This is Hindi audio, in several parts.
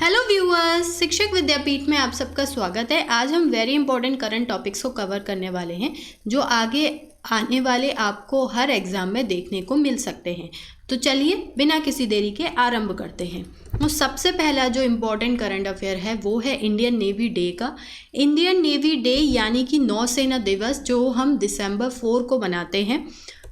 हेलो व्यूअर्स, शिक्षक विद्यापीठ में आप सबका स्वागत है। आज हम वेरी इंपॉर्टेंट करंट टॉपिक्स को कवर करने वाले हैं जो आगे आने वाले आपको हर एग्ज़ाम में देखने को मिल सकते हैं। तो चलिए बिना किसी देरी के आरंभ करते हैं। तो सबसे पहला जो इम्पोर्टेंट करंट अफेयर है वो है इंडियन नेवी डे का। इंडियन नेवी डे यानी कि नौसेना दिवस जो हम दिसंबर 4 को मनाते हैं।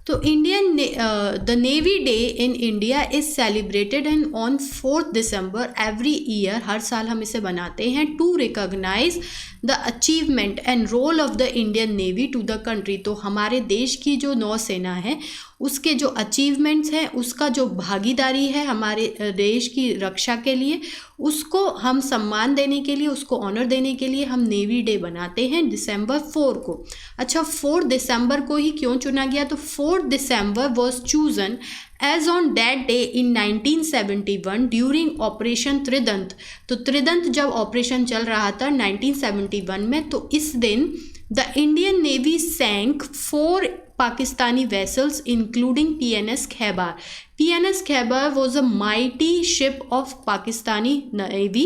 तो the navy day in India is celebrated and on 4 December every year. हर साल हम इसे बनाते हैं to recognise the achievement and role of the Indian navy to the country. तो हमारे देश की जो नौसेना है उसके जो अचीवमेंट्स हैं, उसका जो भागीदारी है हमारे देश की रक्षा के लिए, उसको हम सम्मान देने के लिए, उसको ऑनर देने के लिए हम नेवी डे बनाते हैं दिसंबर 4 को। अच्छा, 4 दिसंबर को ही क्यों चुना गया? तो 4 December was chosen as on that day in 1971 during operation Trident. तो त्रिदंत जब ऑपरेशन चल रहा था 1971 में, तो इस दिन the Indian navy sank 4 Pakistani vessels including PNS Khyber. PNS Khyber was a mighty ship of Pakistani navy.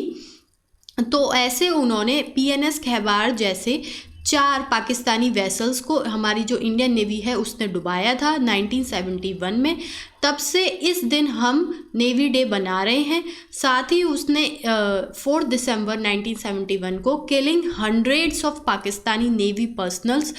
तो ऐसे उन्होंने PNS खैबर जैसे 4 पाकिस्तानी वेसल्स को हमारी जो इंडियन नेवी है उसने डुबाया था 1971 में। तब से इस दिन हम नेवी डे बना रहे हैं। साथ ही उसने 4 दिसंबर 1971 को killing hundreds of Pakistani navy personnels,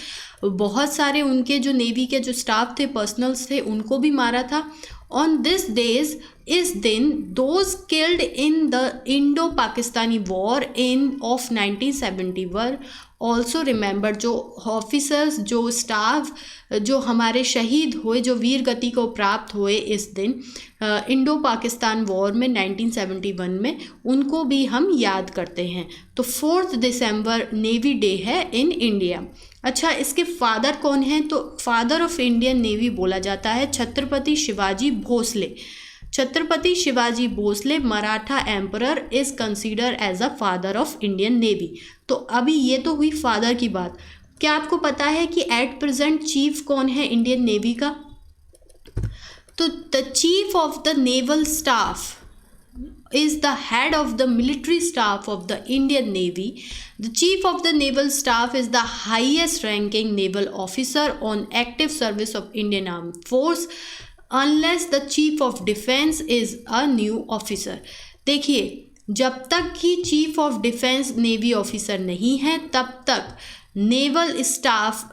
बहुत सारे उनके जो नेवी के जो स्टाफ थे, पर्सनल्स थे, उनको भी मारा था। ऑन दिस डेज, इस दिन those killed in the Indo Pakistani war of 1971 also remember. जो ऑफिसर्स, जो स्टाफ जो हमारे शहीद हुए, जो वीर गति को प्राप्त हुए इस दिन इंडो पाकिस्तान वॉर में 1971 में, उनको भी हम याद करते हैं। तो 4 दिसंबर नेवी डे है इन इंडिया। अच्छा, इसके फादर कौन हैं? तो फादर ऑफ इंडियन नेवी बोला जाता है Chhatrapati Shivaji Bhosale. Chhatrapati Shivaji Bhosale Maratha emperor is consider as a father of Indian navy. तो अभी ये तो हुई फादर की बात। क्या आपको पता है कि एट प्रेजेंट चीफ कौन है इंडियन नेवी का? तो the chief of the naval staff is the head of the military staff of the Indian Navy. The Chief of the Naval Staff is the highest ranking naval officer on active service of Indian Armed Force unless the Chief of Defense is a new officer. देखिए, जब तक कि chief of defence navy officer नहीं है तब तक नेवल स्टाफ,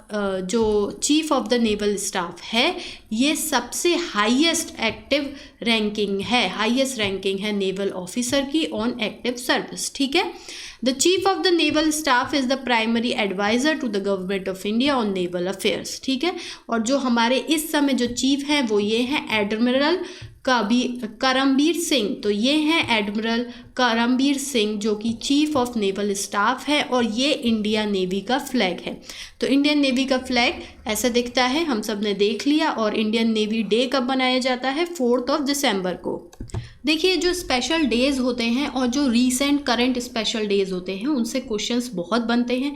जो chief of the naval staff है, ये सबसे हाईएस्ट एक्टिव रैंकिंग है, हाईएस्ट रैंकिंग है नेवल ऑफिसर की ऑन एक्टिव सर्विस। ठीक है। The chief of the naval staff is the primary adviser to the government of India on naval affairs. ठीक है। और जो हमारे इस समय जो चीफ हैं वो ये हैं एडमिरल करमबीर सिंह। तो ये हैं एडमिरल करमबीर सिंह जो कि चीफ ऑफ नेवल स्टाफ है, और ये इंडिया नेवी का फ्लैग है। तो इंडियन नेवी का फ्लैग ऐसा दिखता है, हम सब ने देख लिया। और इंडियन नेवी डे कब मनाया जाता है? 4 दिसंबर को। देखिए, जो स्पेशल डेज़ होते हैं और जो रीसेंट करंट स्पेशल डेज़ होते हैं उनसे क्वेश्चंस बहुत बनते हैं।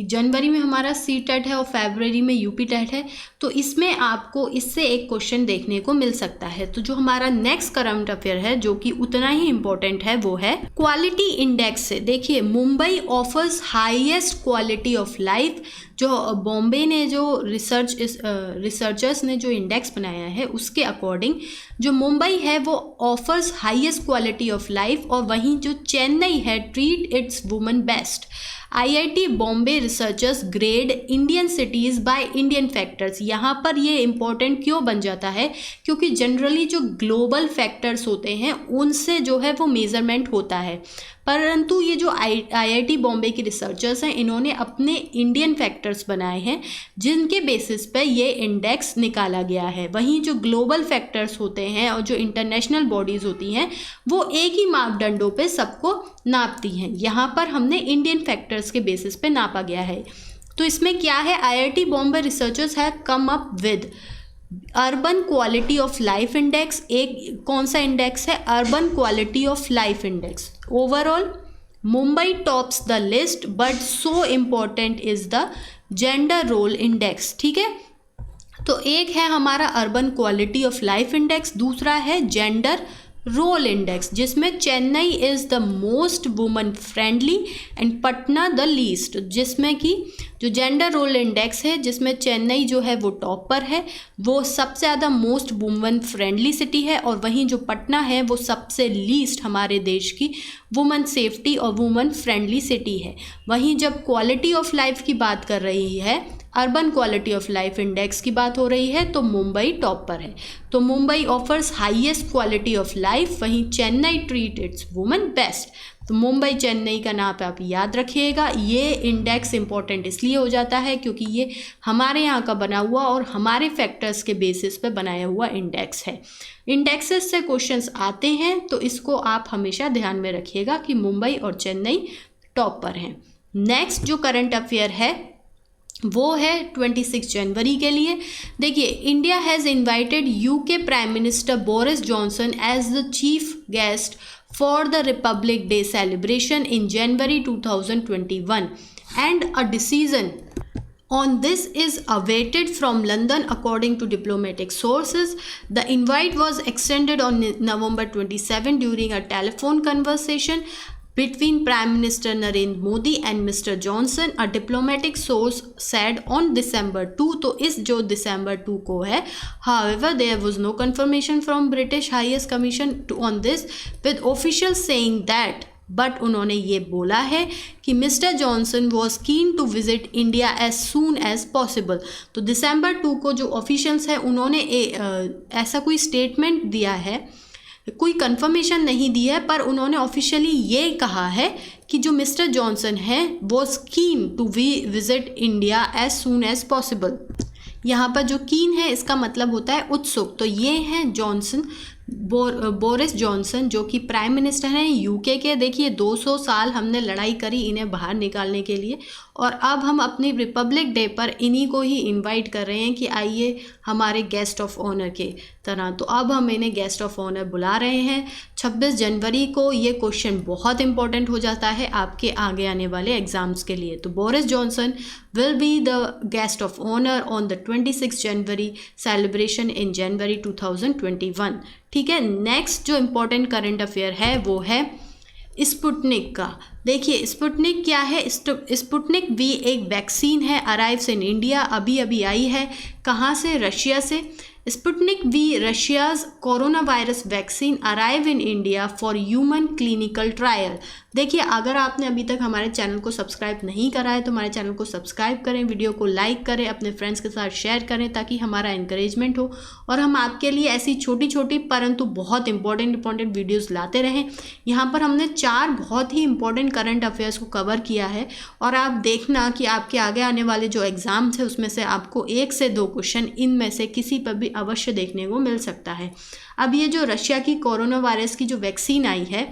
जनवरी में हमारा CTET है और फरवरी में UP-TET है। तो इसमें आपको इससे एक क्वेश्चन देखने को मिल सकता है। तो जो हमारा नेक्स्ट करंट अफेयर है जो कि उतना ही इम्पोर्टेंट है वो है क्वालिटी इंडेक्स से। देखिए, Mumbai offers highest quality of life. जो बॉम्बे ने जो रिसर्चर्स ने जो इंडेक्स बनाया है उसके अकॉर्डिंग जो मुंबई है वो offers highest quality of life, और वहीं जो चेन्नई है treat its women best. IIT Bombay researchers grade Indian cities by Indian factors. यहाँ पर ये इम्पोर्टेंट क्यों बन जाता है? क्योंकि जनरली जो ग्लोबल फैक्टर्स होते हैं उनसे जो है वो मेज़रमेंट होता है, परंतु ये जो IIT बॉम्बे के रिसर्चर्स हैं इन्होंने अपने इंडियन फैक्टर्स बनाए हैं जिनके बेसिस पे ये इंडेक्स निकाला गया है। वहीं जो ग्लोबल फैक्टर्स होते हैं और जो इंटरनेशनल बॉडीज़ होती हैं वो एक ही मापदंडों पे सबको नापती हैं। यहाँ पर हमने इंडियन फैक्टर्स के बेसिस पे नापा गया है। तो इसमें क्या है? IIT Bombay researchers have come up with urban quality of life index. एक कौन सा इंडेक्स है? Urban quality of life index. Overall Mumbai tops the list but so important is the gender role index. ठीक है। तो एक है हमारा urban quality of life index, दूसरा है जेंडर रोल इंडेक्स, जिसमें Chennai is the most woman friendly and Patna the least, जिसमें कि जो जेंडर रोल इंडेक्स है जिसमें चेन्नई जो है वो टॉप पर है, वो सबसे ज़्यादा मोस्ट वुमन फ्रेंडली सिटी है, और वहीं जो पटना है वो सबसे लीस्ट हमारे देश की वुमन सेफ्टी और वुमन फ्रेंडली सिटी है। वहीं जब क्वालिटी ऑफ लाइफ की बात कर रही है, urban quality of life index की बात हो रही है, तो मुंबई टॉप पर है। तो Mumbai offers highest quality of life, वहीं Chennai treat its women best. तो मुंबई चेन्नई का नाम आप याद रखिएगा। ये इंडेक्स इंपॉर्टेंट इसलिए हो जाता है क्योंकि ये हमारे यहाँ का बना हुआ और हमारे फैक्टर्स के बेसिस पे बनाया हुआ इंडेक्स है। इंडेक्सेस से क्वेश्चंस आते हैं तो इसको आप हमेशा ध्यान में रखिएगा कि मुंबई और चेन्नई टॉप पर हैं। नेक्स्ट जो करंट अफेयर है वो है 26 जनवरी के लिए। देखिए, India has invited UK prime minister Boris Johnson as the chief guest for the Republic Day celebration in January 2021 and a decision on this is awaited from London according to diplomatic sources. The invite was extended on November 27 during a telephone conversation between Prime Minister Narendra Modi and Mr. Johnson, a diplomatic source said on December 2. तो इस जो December 2 को है, however there was no confirmation from British Highest Commission on this, with officials saying that, but उन्होंने ये बोला है कि mister Johnson was keen to visit India as soon as possible. तो दिसंबर 2 को जो ऑफिशियल्स हैं उन्होंने ऐसा कोई स्टेटमेंट दिया है, कोई कंफर्मेशन नहीं दी है, पर उन्होंने ऑफिशियली ये कहा है कि जो मिस्टर जॉनसन है was keen to visit India as soon as possible. यहाँ पर जो कीन है इसका मतलब होता है उत्सुक। तो ये हैं जॉनसन, बोरिस जॉनसन, जो कि प्राइम मिनिस्टर हैं यूके के। देखिए 200 साल हमने लड़ाई करी इन्हें बाहर निकालने के लिए, और अब हम अपनी रिपब्लिक डे पर इन्हीं को ही इनवाइट कर रहे हैं कि आइए हमारे गेस्ट ऑफ ऑनर के तरह। तो अब हम इन्हें गेस्ट ऑफ ऑनर बुला रहे हैं 26 जनवरी को। ये क्वेश्चन बहुत इंपॉर्टेंट हो जाता है आपके आगे आने वाले एग्जाम्स के लिए। तो Boris Johnson will be the guest of honor on the 26 January celebration in January 2021। ठीक है, नेक्स्ट जो इम्पोर्टेंट करंट अफेयर है वो है स्पुतनिक का। देखिए स्पुतनिक क्या है? स्पुतनिक भी एक वैक्सीन है, अराइव्स इन इंडिया, अभी अभी आई है। कहाँ से? रशिया से। Sputnik V Russia's corona virus vaccine arrive in India for human clinical trial. देखिए, अगर आपने अभी तक हमारे चैनल को सब्सक्राइब नहीं करा है तो हमारे चैनल को सब्सक्राइब करें, वीडियो को लाइक करें, अपने फ्रेंड्स के साथ शेयर करें ताकि हमारा इंकरेजमेंट हो और हम आपके लिए ऐसी छोटी छोटी परंतु बहुत इंपॉर्टेंट वीडियोज़ लाते रहें। यहाँ पर हमने 4 बहुत ही इंपॉर्टेंट करंट अफेयर्स को कवर किया है, और आप देखना कि आपके आगे आने वाले जो एग्ज़ाम्स है उसमें से आपको 1 से 2 क्वेश्चन इनमें से किसी पर भी अवश्य देखने को मिल सकता है। अब ये जो रशिया की कोरोना वायरस की जो वैक्सीन आई है,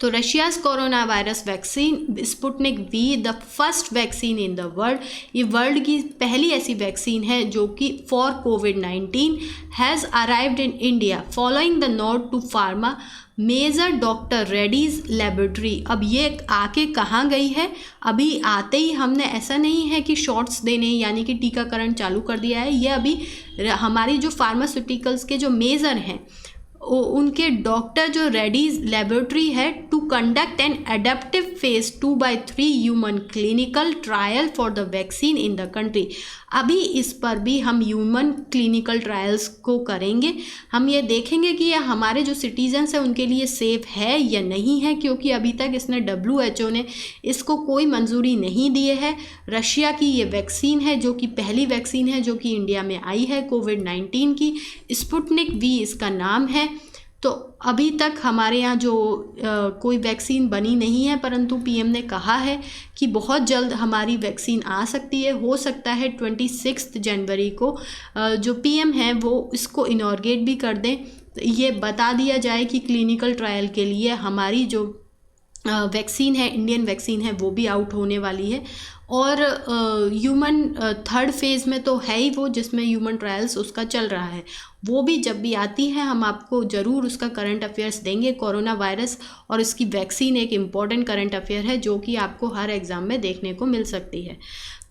तो Russia's corona virus vaccine Sputnik V the first vaccine in the world, ये वर्ल्ड की पहली ऐसी वैक्सीन है जो कि फॉर कोविड-19 has arrived in India following the note to pharma major doctor Reddy's laboratory. अब ये आके कहाँ गई है? अभी आते ही हमने ऐसा नहीं है कि शॉट्स देने यानी कि टीकाकरण चालू कर दिया है। ये अभी हमारी जो फार्मास्यूटिकल्स के जो मेजर हैं उनके डॉक्टर जो रेड्डीज लेबोरेटरी है to conduct an adaptive phase 2/3 human clinical trial for the vaccine in the country. अभी इस पर भी हम ह्यूमन क्लिनिकल ट्रायल्स को करेंगे। हम ये देखेंगे कि यह हमारे जो सिटीजन्स हैं उनके लिए सेफ़ है या नहीं है, क्योंकि अभी तक इसने WHO ने इसको कोई मंजूरी नहीं दिए है। रशिया की ये वैक्सीन है जो कि पहली वैक्सीन है जो कि इंडिया में आई है कोविड-19 की। स्पुतनिक वी इसका नाम है। तो अभी तक हमारे यहाँ जो कोई वैक्सीन बनी नहीं है, परंतु PM ने कहा है कि बहुत जल्द हमारी वैक्सीन आ सकती है। हो सकता है 26 जनवरी को जो PM हैं वो इसको इनॉर्गेट भी कर दें। ये बता दिया जाए कि क्लिनिकल ट्रायल के लिए हमारी जो वैक्सीन है, इंडियन वैक्सीन है, वो भी आउट होने वाली है। और ह्यूमन 3rd फेज़ में तो है ही वो, जिसमें ह्यूमन ट्रायल्स उसका चल रहा है। वो भी जब भी आती है हम आपको ज़रूर उसका करंट अफेयर्स देंगे। कोरोना वायरस और इसकी वैक्सीन एक इम्पॉर्टेंट करंट अफेयर है जो कि आपको हर एग्ज़ाम में देखने को मिल सकती है।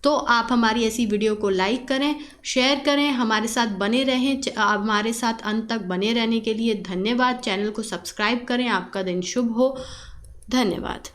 तो आप हमारी ऐसी वीडियो को लाइक करें, शेयर करें, हमारे साथ बने रहें। हमारे साथ अंत तक बने रहने के लिए धन्यवाद। चैनल को सब्सक्राइब करें। आपका दिन शुभ हो। धन्यवाद।